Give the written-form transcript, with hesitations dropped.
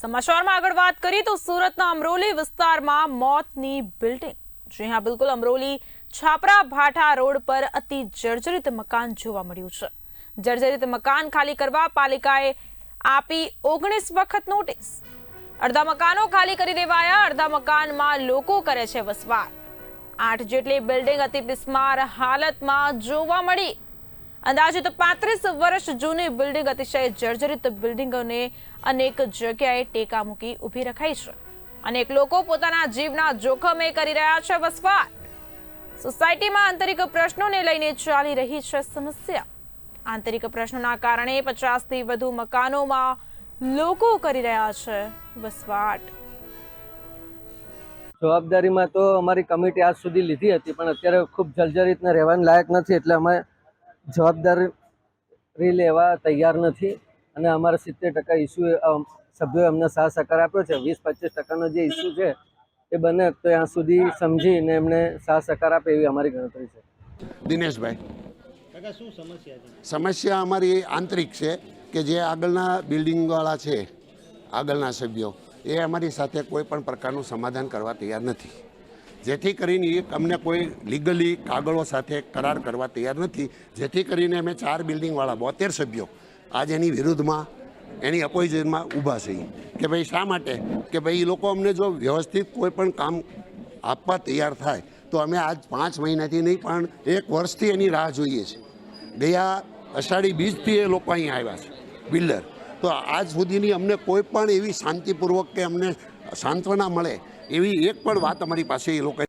સમાચારમાં આગળ વાત કરીએ તો સુરતના અમરોલી વિસ્તારમાં મોતની બિલ્ડિંગ। જી હા, બિલકુલ અમરોલી છાપરા ભાઠા રોડ પર અતિ જર્જરિત મકાન જોવા મળ્યું છે। જર્જરિત મકાન ખાલી કરવા પાલિકાએ આપી 19 વખત નોટિસ। અડધા મકાનો ખાલી કરી દેવાયા, અડધા મકાનમાં લોકો કરે છે વસવાટ। 8 જેટલી બિલ્ડિંગ અતિ બિસ્માર હાલતમાં જોવા મળી। અંદાજિત 35 વર્ષ જૂની બિલ્ડિંગ અતિશય જર્જરિત બિલ્ડિંગોને અનેક જગ્યાએ ટેકા મૂકી ઊભી રખાઈ છે। અનેક લોકો પોતાના જીવના જોખમે કરી રહ્યા છે વસવાટ। સોસાયટીમાં આંતરિક પ્રશ્નોને લઈને ચાલી રહી છે સમસ્યા। આંતરિક પ્રશ્નોના કારણે 50 થી વધુ મકાનોમાં લોકો કરી રહ્યા છે વસવાટ। જવાબદારીમાં તો અમારી કમિટી આજ સુધી લીધી હતી, પણ અત્યારે ખૂબ જર્જરિતને રહેવાનું લાયક નથી, એટલે અમે જવાબદારી લેવા તૈયાર નથી। અને અમારા 70% ઇસ્યુ સભ્યોએ અમને સાથ સહકાર આપ્યો છે। 20-25% જે ઇસ્યુ છે એ બને તો ત્યાં સુધી સમજીને એમને સાથ સહકાર આપે એવી અમારી ગણતરી છે। દિનેશભાઈ, સમસ્યા અમારી આંતરિક છે કે જે આગળના બિલ્ડિંગવાળા છે, આગળના સભ્યો એ અમારી સાથે કોઈ પણ પ્રકારનું સમાધાન કરવા તૈયાર નથી, જેથી કરીને અમને કોઈ લીગલી કાગળો સાથે કરાર કરવા તૈયાર નથી, જેથી કરીને અમે 4 બિલ્ડિંગવાળા 72 સભ્યો આજ એની વિરુદ્ધમાં, એની અપોઝિશનમાં ઊભા છીએ કે ભાઈ શા માટે કે ભાઈ એ લોકો અમને જો વ્યવસ્થિત કોઈ પણ કામ આપવા તૈયાર થાય તો અમે આજ 5 મહિનાથી નહીં પણ 1 વર્ષથી એની રાહ જોઈએ છીએ। ગયા અષાઢી બીજથી એ લોકો અહીં આવ્યા છે બિલ્ડર, તો આજ સુધીની અમને કોઈ પણ એવી શાંતિપૂર્વક કે અમને સાંત્વના મળે એવી એક પણ વાત અમારી પાસે એ લોકો